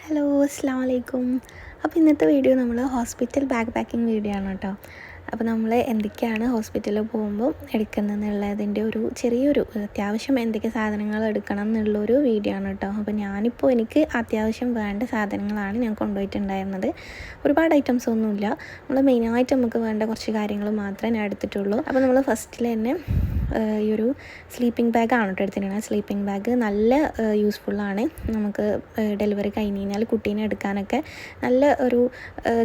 Hello അസ്സാം വലൈക്കും. അപ്പോൾ ഇന്നത്തെ വീഡിയോ നമ്മൾ ഹോസ്പിറ്റൽ ബാഗ് പാക്കിംഗ് വീഡിയോ ആണ് കേട്ടോ. അപ്പോൾ നമ്മൾ എന്തൊക്കെയാണ് ഹോസ്പിറ്റലിൽ പോകുമ്പോൾ എടുക്കുന്നതെന്നുള്ളതിൻ്റെ ഒരു ചെറിയൊരു അത്യാവശ്യം എന്തൊക്കെ സാധനങ്ങൾ എടുക്കണം എന്നുള്ളൊരു വീഡിയോ ആണ് കേട്ടോ. അപ്പോൾ ഞാനിപ്പോൾ എനിക്ക് അത്യാവശ്യം വേണ്ട സാധനങ്ങളാണ് ഞാൻ കൊണ്ടുപോയിട്ടുണ്ടായിരുന്നത്. ഒരുപാട് ഐറ്റംസ് ഒന്നുമില്ല, നമ്മൾ മെയിനായിട്ട് നമുക്ക് വേണ്ട കുറച്ച് കാര്യങ്ങൾ മാത്രമേ ഞാൻ എടുത്തിട്ടുള്ളൂ. അപ്പോൾ നമ്മൾ ഫസ്റ്റിൽ തന്നെ ഈ ഒരു സ്ലീപ്പിംഗ് ബാഗാണ് കേട്ടോ എടുത്തിട്ടുള്ളത്. സ്ലീപ്പിംഗ് ബാഗ് നല്ല യൂസ്ഫുള്ളാണ്. നമുക്ക് ഡെലിവറി കഴിഞ്ഞ് കഴിഞ്ഞാൽ കുട്ടീനെ എടുക്കാനൊക്കെ നല്ല ഒരു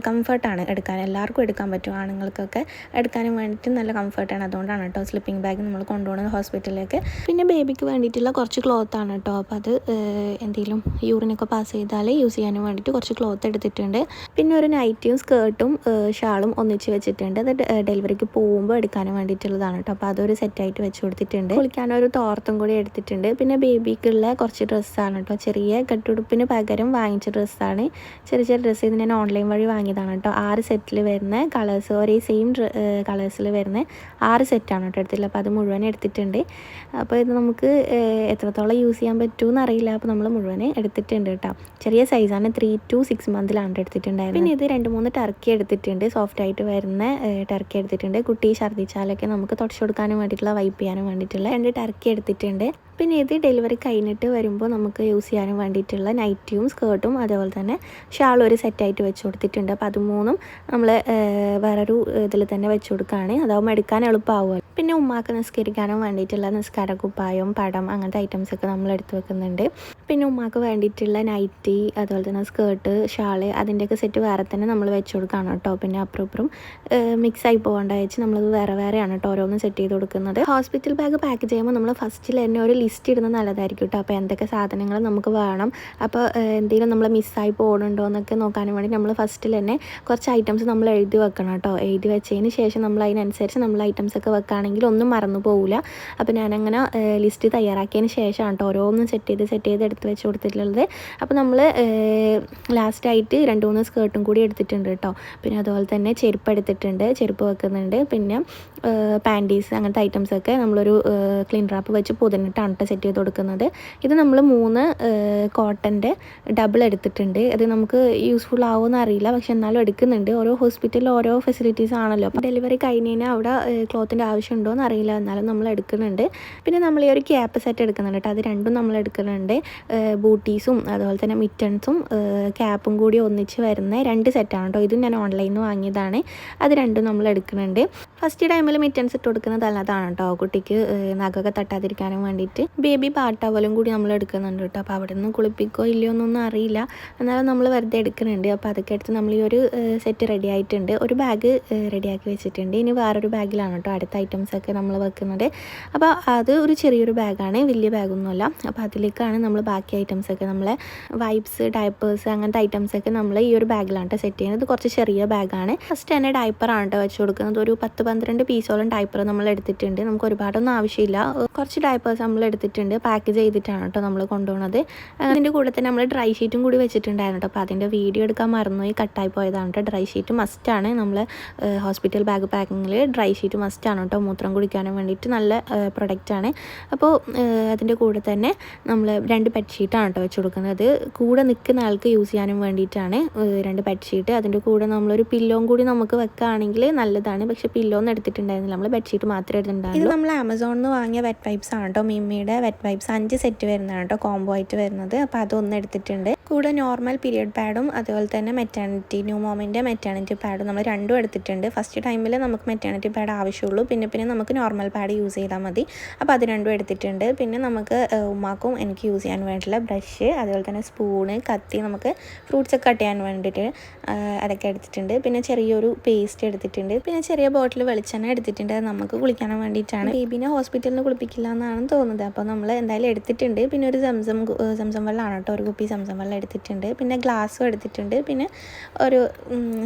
കംഫർട്ടാണ്. എല്ലാവർക്കും എടുക്കാൻ പറ്റും, ആണുങ്ങൾക്കൊക്കെ എടുക്കാനും വേണ്ടിയിട്ട് നല്ല കംഫർട്ടാണ്. അതുകൊണ്ടാണ് കേട്ടോ സ്ലീപ്പിംഗ് ബാഗ് നമ്മൾ കൊണ്ടുപോകുന്നത് ഹോസ്പിറ്റലിലേക്ക്. പിന്നെ ബേബിക്ക് വേണ്ടിയിട്ടുള്ള കുറച്ച് ക്ലോത്താണ് കേട്ടോ. അപ്പോൾ അത് എന്തെങ്കിലും യൂറിനൊക്കെ പാസ് ചെയ്താൽ യൂസ് ചെയ്യാനും വേണ്ടിയിട്ട് കുറച്ച് ക്ലോത്ത് എടുത്തിട്ടുണ്ട്. പിന്നെ ഒരു നൈറ്റിയും സ്കേർട്ടും ഷാളും ഒന്നിച്ച് വെച്ചിട്ടുണ്ട്. അത് ഡെലിവറിക്ക് പോകുമ്പോൾ എടുക്കാനും വേണ്ടിയിട്ടുള്ളതാണ് കേട്ടോ. അപ്പോൾ അതൊരു സെറ്റായിട്ട് വെച്ച് കൊടുത്തിട്ടുണ്ട്. കുളിക്കാനൊരു തോർത്തും കൂടി എടുത്തിട്ടുണ്ട്. പിന്നെ ബേബിക്കുള്ള കുറച്ച് ഡ്രസ്സാണ് കേട്ടോ. ചെറിയ കെട്ടുടുപ്പിന് പകരം വാങ്ങിച്ച ഡ്രസ്സാണ്. ചെറിയ ഡ്രസ്സ് ഇത് ഞാൻ ഓൺലൈൻ വഴി വാങ്ങിയതാണ് കേട്ടോ. 6 സെറ്റിൽ വരുന്ന കളേഴ്സ്, ഒരേ സെയിം കളേഴ്സിൽ വരുന്ന 6 സെറ്റാണ് കേട്ടോ എടുത്തിട്ടുള്ളത്. അപ്പോൾ അത് മുഴുവൻ എടുത്തിട്ടുണ്ട്. അപ്പോൾ ഇത് നമുക്ക് എത്രത്തോളം യൂസ് ചെയ്യാൻ പറ്റുമെന്ന് അറിയില്ല. അപ്പോൾ നമ്മൾ മുഴുവൻ എടുത്തിട്ടുണ്ട് കേട്ടോ. ചെറിയ സൈസാണ്, 3 to 6 മന്തിലാണ് എടുത്തിട്ടുണ്ടായിരുന്നത്. പിന്നെ ഇത് 2-3 ടർക്കി എടുത്തിട്ടുണ്ട്. സോഫ്റ്റായിട്ട് വരുന്ന ടർക്കി എടുത്തിട്ടുണ്ട്. കുട്ടി ഛർദ്ദിച്ചാലൊക്കെ നമുക്ക് തുടച്ചു കൊടുക്കാനും വേണ്ടിയിട്ടുള്ള വൈപ്പ് ചെയ്യാനും വേണ്ടിയിട്ടുള്ള 2 ടർക്കി എടുത്തിട്ടുണ്ട്. പിന്നെ ഇത് ഡെലിവറി കഴിഞ്ഞിട്ട് വരുമ്പോൾ നമുക്ക് യൂസ് ചെയ്യാനും വേണ്ടിയിട്ടുള്ള നൈറ്റിയും സ്കേർട്ടും അതേപോലെ തന്നെ ഷാളും ഒരു സെറ്റായിട്ട് വെച്ച് കൊടുത്തിട്ടുണ്ട്. അപ്പോൾ അത് മൂന്നും നമ്മൾ വേറൊരു ഇതിൽ തന്നെ വെച്ച് കൊടുക്കുകയാണ്. അതാവുമ്പോൾ എടുക്കാൻ എളുപ്പമാവുമല്ലോ. പിന്നെ ഉമ്മാക്ക് നിസ്കരിക്കാനും വേണ്ടിയിട്ടുള്ള നിസ്കാര കുപ്പായം, പടം, അങ്ങനത്തെ ഐറ്റംസൊക്കെ നമ്മൾ എടുത്ത് വെക്കുന്നുണ്ട്. പിന്നെ ഉമ്മാക്ക് വേണ്ടിയിട്ടുള്ള നൈറ്റി അതുപോലെ തന്നെ സ്കേർട്ട്, ഷാള് അതിൻ്റെയൊക്കെ സെറ്റ് വേറെ തന്നെ നമ്മൾ വെച്ച് കൊടുക്കുകയാണ് കേട്ടോ. പിന്നെ അപ്പുറം മിക്സായി പോകേണ്ട വെച്ച് നമ്മളത് വേറെയാണ് കേട്ടോ ഓരോന്ന് സെറ്റ് ചെയ്ത് കൊടുക്കുന്നത്. ഹോസ്പിറ്റൽ ബാഗ് പാക്ക് ചെയ്യുമ്പോൾ നമ്മൾ ഫസ്റ്റിൽ തന്നെ ഒരു ലിസ്റ്റ് ഇടുന്നത് നല്ലതായിരിക്കും കേട്ടോ. അപ്പോൾ എന്തൊക്കെ സാധനങ്ങൾ നമുക്ക് വേണം, അപ്പോൾ എന്തെങ്കിലും നമ്മൾ മിസ്സായി പോകുന്നുണ്ടോ എന്നൊക്കെ നോക്കാനും വേണ്ടി നമ്മൾ ഫസ്റ്റിൽ തന്നെ കുറച്ച് ഐറ്റംസ് നമ്മൾ എഴുതി വെക്കണം കേട്ടോ. എഴുതി വെച്ചതിന് ശേഷം നമ്മൾ അതിനനുസരിച്ച് നമ്മൾ ഐറ്റംസൊക്കെ വെക്കുകയാണെങ്കിൽ ഒന്നും മറന്നു പോകില്ല. അപ്പോൾ ഞാനങ്ങനെ ലിസ്റ്റ് തയ്യാറാക്കിയതിന് ശേഷമാണ് കേട്ടോ ഓരോന്നും സെറ്റ് ചെയ്ത് എടുത്ത് വെച്ച് കൊടുത്തിട്ടുള്ളത്. അപ്പോൾ നമ്മൾ ലാസ്റ്റായിട്ട് 2-3 സ്കേർട്ടും കൂടി എടുത്തിട്ടുണ്ട് കേട്ടോ. പിന്നെ അതുപോലെ തന്നെ ചെരുപ്പ് എടുത്തിട്ടുണ്ട്, ചെരുപ്പ് വെക്കുന്നുണ്ട്. പിന്നെ പാൻറ്റീസ് അങ്ങനത്തെ ഐറ്റംസൊക്കെ നമ്മളൊരു ക്ലീൻ റാപ്പ് വെച്ച് പൊതിഞ്ഞിട്ടാണ് സെറ്റ് ചെയ്ത് കൊടുക്കുന്നത്. ഇത് നമ്മൾ 3 കോട്ടൻ്റെ ഡബിൾ എടുത്തിട്ടുണ്ട്. അത് നമുക്ക് യൂസ്ഫുൾ ആവുമെന്ന് അറിയില്ല, പക്ഷെ എന്നാലും എടുക്കുന്നുണ്ട്. ഓരോ ഹോസ്പിറ്റലിൽ ഓരോ ഫെസിലിറ്റീസ് ആണല്ലോ. അപ്പോൾ ഡെലിവറി കഴിഞ്ഞ് കഴിഞ്ഞാൽ അവിടെ ക്ലോത്തിൻ്റെ ആവശ്യമുണ്ടോ എന്ന് അറിയില്ല, എന്നാലും നമ്മൾ എടുക്കുന്നുണ്ട്. പിന്നെ നമ്മൾ ഈ ഒരു ക്യാപ്പ് സെറ്റ് എടുക്കുന്നുണ്ട് കേട്ടോ. അത് രണ്ടും നമ്മൾ എടുക്കുന്നുണ്ട്. ബൂട്ടീസും അതുപോലെ തന്നെ മിറ്റൻസും ക്യാപ്പും കൂടി ഒന്നിച്ച് വരുന്ന 2 സെറ്റാണ് കേട്ടോ. ഇതും ഞാൻ ഓൺലൈനിൽ നിന്ന് വാങ്ങിയതാണ്. അത് രണ്ടും നമ്മൾ എടുക്കുന്നുണ്ട്. ഫസ്റ്റ് ടൈമിൽ മിറ്റൻസ് ഇട്ട് കൊടുക്കുന്നത് നല്ലതാണ് കേട്ടോ, കുട്ടിക്ക് നഖമൊക്കെ തട്ടാതിരിക്കാനും വേണ്ടിയിട്ട്. ബേബി പാട്ടവലും കൂടി നമ്മൾ എടുക്കുന്നുണ്ട് കേട്ടോ. അപ്പോൾ അവിടെ നിന്ന് കുളിപ്പിക്കോ ഇല്ലയോ എന്നൊന്നും അറിയില്ല, എന്നാലും നമ്മൾ വെറുതെ എടുക്കുന്നുണ്ട്. അപ്പോൾ അതൊക്കെ എടുത്ത് നമ്മൾ ഈ ഒരു സെറ്റ് റെഡി ആയിട്ടുണ്ട്. ഒരു ബാഗ് റെഡിയാക്കി വെച്ചിട്ടുണ്ട്. ഇനി വേറൊരു ബാഗിലാണ് കേട്ടോ അടുത്ത ഐറ്റംസൊക്കെ നമ്മൾ വെക്കുന്നത്. അപ്പോൾ അത് ഒരു ചെറിയൊരു ബാഗാണ്, വലിയ ബാഗൊന്നുമല്ല. അപ്പോൾ അതിലേക്കാണ് നമ്മൾ ബാക്കി ഐറ്റംസൊക്കെ, നമ്മളെ വൈപ്സ്, ഡയപ്പേഴ്സ് അങ്ങനത്തെ ഐറ്റംസൊക്കെ നമ്മൾ ഈ ഒരു ബാഗിലാണ് കേട്ടോ സെറ്റ് ചെയ്യുന്നത്. കുറച്ച് ചെറിയ ബാഗാണ്. ഫസ്റ്റ് തന്നെ ഡയപ്പറാണ് കേട്ടോ വെച്ച് കൊടുക്കുന്നത്. ഒരു 10-12 പീസോളം ഡയപ്പർ നമ്മൾ എടുത്തിട്ടുണ്ട്. നമുക്ക് ഒരുപാടൊന്നും ആവശ്യമില്ല, കുറച്ച് ഡയപ്പേഴ്സ് നമ്മൾ എടുത്തിട്ടുണ്ട്. പാക്ക് ചെയ്തിട്ടാണ് കേട്ടോ നമ്മൾ കൊണ്ടുപോകുന്നത്. അതിൻ്റെ കൂടെ തന്നെ നമ്മൾ ഡ്രൈ ഷീറ്റും കൂടി വെച്ചിട്ടുണ്ടായിരുന്നു കേട്ടോ. അപ്പോൾ അതിൻ്റെ വീഡിയോ എടുക്കാൻ മറന്നുപോയി, കട്ടായി പോയതാണ് കേട്ടോ. ഡ്രൈ ഷീറ്റ് മസ്റ്റാണ്. നമ്മൾ ഹോസ്പിറ്റൽ ബാഗ് പാക്കിങ്ങിൽ ഡ്രൈ ഷീറ്റ് മസ്റ്റാണ് കേട്ടോ. മൂത്രം കുടിക്കാനും വേണ്ടിയിട്ട് നല്ല പ്രൊഡക്റ്റാണ്. അപ്പോൾ അതിൻ്റെ കൂടെ തന്നെ നമ്മൾ 2 ബെഡ്ഷീറ്റാണ് കേട്ടോ വെച്ച് കൊടുക്കുന്നത്. കൂടെ നിൽക്കുന്ന ആൾക്ക് യൂസ് ചെയ്യാനും വേണ്ടിയിട്ടാണ് 2 ബെഡ്ഷീറ്റ്. അതിൻ്റെ കൂടെ നമ്മളൊരു പില്ലോയും കൂടി നമുക്ക് വെക്കുകയാണെങ്കിൽ നല്ലതാണ്. പക്ഷേ പില്ലോന്ന് എടുത്തിട്ടുണ്ടായിരുന്നില്ല, നമ്മൾ ബെഡ്ഷീറ്റ് മാത്രമേ എടുത്തിട്ടുണ്ടായിരുന്നു. ഇത് നമ്മൾ ആമസോണിൽ നിന്ന് വാങ്ങിയ വെറ്റ് വൈപ്സ് ആണ് കേട്ടോ. മിമ്മിയുടെ വെറ്റ് വൈപ്സ് 5 സെറ്റ് വരുന്നതാണ് കേട്ടോ, കോംബോ ആയിട്ട് വരുന്നത്. അപ്പോൾ അതൊന്ന് എടുത്തിട്ടുണ്ട്. കൂടെ നോർമൽ പീരിയഡ് പാഡും അതുപോലെ തന്നെ മെറ്റേണിറ്റി, ന്യൂ മോമിൻ്റെ മെറ്റേണിറ്റി പാഡും നമ്മൾ രണ്ടും എടുത്തിട്ടുണ്ട്. ഫസ്റ്റ് ടൈമിൽ നമുക്ക് മെറ്റേണിറ്റി പാഡ് ആവശ്യമുള്ളൂ, പിന്നെ നമുക്ക് നോർമൽ പാഡ് യൂസ് ചെയ്താൽ മതി. അപ്പോൾ അത് രണ്ടും എടുത്തിട്ടുണ്ട്. പിന്നെ നമുക്ക് ഉമ്മാക്കും എനിക്ക് യൂസ് ചെയ്യാൻ വേണ്ടിയിട്ടുള്ള ബ്രഷ്, അതുപോലെ തന്നെ സ്പൂണ്, കത്തി, നമുക്ക് ഫ്രൂട്ട്സ് ഒക്കെ കട്ട് ചെയ്യാൻ വേണ്ടിയിട്ട് അതൊക്കെ എടുത്തിട്ടുണ്ട്. പിന്നെ ചെറിയൊരു പേസ്റ്റ് എടുത്തിട്ടുണ്ട്. പിന്നെ ചെറിയ ബോട്ടിൽ വെളിച്ചെണ്ണ എടുത്തിട്ടുണ്ട്. അത് നമുക്ക് കുളിക്കാൻ വേണ്ടിയിട്ടാണ്. ബേബിനെ ഹോസ്പിറ്റലിൽ നിന്ന് കുളിപ്പിക്കില്ല എന്നാണ് തോന്നുന്നത്. അപ്പോൾ നമ്മൾ എന്തായാലും എടുത്തിട്ടുണ്ട്. പിന്നെ ഒരു സംസം വെള്ളമാണ് കേട്ടോ, ഒരു കുപ്പി സംസം വെള്ളം എടുത്തിട്ടുണ്ട്. പിന്നെ ഗ്ലാസ്സും എടുത്തിട്ടുണ്ട്. പിന്നെ ഒരു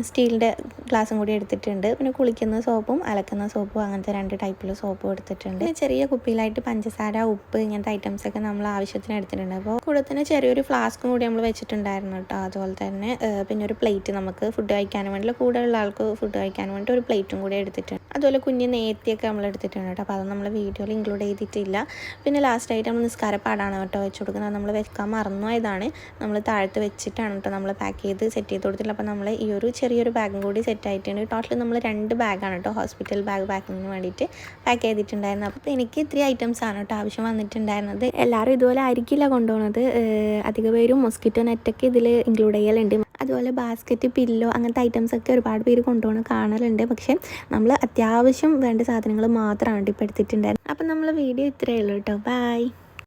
സ്റ്റീലിൻ്റെ ഗ്ലാസ്സും കൂടി എടുത്തിട്ടുണ്ട്. പിന്നെ കുളിക്കുന്ന സോപ്പും അലക്കുന്ന സോപ്പും അങ്ങനത്തെ 2 ടൈപ്പിൽ സോപ്പും എടുത്തിട്ടുണ്ട്. പിന്നെ ചെറിയ കുപ്പിയിലായിട്ട് പഞ്ചസാര, ഉപ്പ് ഇങ്ങനത്തെ ഐറ്റംസൊക്കെ നമ്മൾ ആവശ്യത്തിന് എടുത്തിട്ടുണ്ട്. അപ്പോൾ കൂടെ തന്നെ ചെറിയൊരു ഫ്ലാസ്കും കൂടി നമ്മൾ വെച്ചിട്ടുണ്ടായിരുന്നു കേട്ടോ. അതുപോലെ തന്നെ പിന്നെ ഒരു പ്ലേറ്റ്, നമുക്ക് ഫുഡ് കഴിക്കാൻ വേണ്ടിയുള്ള, കൂടെയുള്ള ആൾക്ക് ഫുഡ് കഴിക്കാൻ വേണ്ടി ഒരു പ്ലേറ്റും കൂടി എടുത്തിട്ടുണ്ട്. അതുപോലെ കുഞ്ഞ് നേത്തിയൊക്കെ നമ്മൾ എടുത്തിട്ടുണ്ട് കേട്ടോ. അപ്പോൾ അത് നമ്മൾ വീഡിയോയിൽ ഇൻക്ലൂഡ് ചെയ്തിട്ടില്ല. പിന്നെ ലാസ്റ്റായിട്ട് നമ്മൾ നിസ്കാരപ്പാടാണ് കേട്ടോ വെച്ച് കൊടുക്കുന്നത്. നമ്മൾ വെക്കാൻ മറന്നുപോയതാണ്. നമ്മൾ താഴത്ത് വെച്ചിട്ടാണ് കേട്ടോ നമ്മൾ പാക്ക് ചെയ്ത് സെറ്റ് ചെയ്ത് കൊടുത്തിട്ടുള്ളത്. അപ്പോൾ നമ്മൾ ഈ ഒരു ചെറിയൊരു ബാഗും കൂടി സെറ്റ് ആയിട്ടുണ്ട്. ടോട്ടൽ നമ്മൾ 2 ബാഗാണ് കേട്ടോ ഹോസ്പിറ്റൽ ബാഗ് പാക്കിങ്ങിന് വേണ്ടിയിട്ട് പാക്ക് ചെയ്തിട്ടുണ്ടായിരുന്നത്. അപ്പോൾ എനിക്ക് ഇത്രയും ഐറ്റംസ് ആണ് കേട്ടോ ആവശ്യം വന്നിട്ടുണ്ടായിരുന്നത്. എല്ലാവരും ഇതുപോലെ ആയിരിക്കില്ല കൊണ്ടുപോകുന്നത്. അധിക പേരും മൊസ്കിറ്റോ നെറ്റൊക്കെ ഇതിൽ ഇൻക്ലൂഡ് ചെയ്യലുണ്ട്. അതുപോലെ ബാസ്ക്കറ്റ്, പില്ലോ അങ്ങനത്തെ ഐറ്റംസൊക്കെ ഒരുപാട് പേര് കൊണ്ടുപോകണം കാണലുണ്ട്. പക്ഷേ നമ്മൾ അത്യാവശ്യം വേണ്ട സാധനങ്ങൾ മാത്രമാണ് ഇപ്പോൾ എടുത്തിട്ടുണ്ടായിരുന്നത്. അപ്പം നമ്മൾ വീഡിയോ ഇത്രയേ ഉള്ളൂ കേട്ടോ. ബൈ.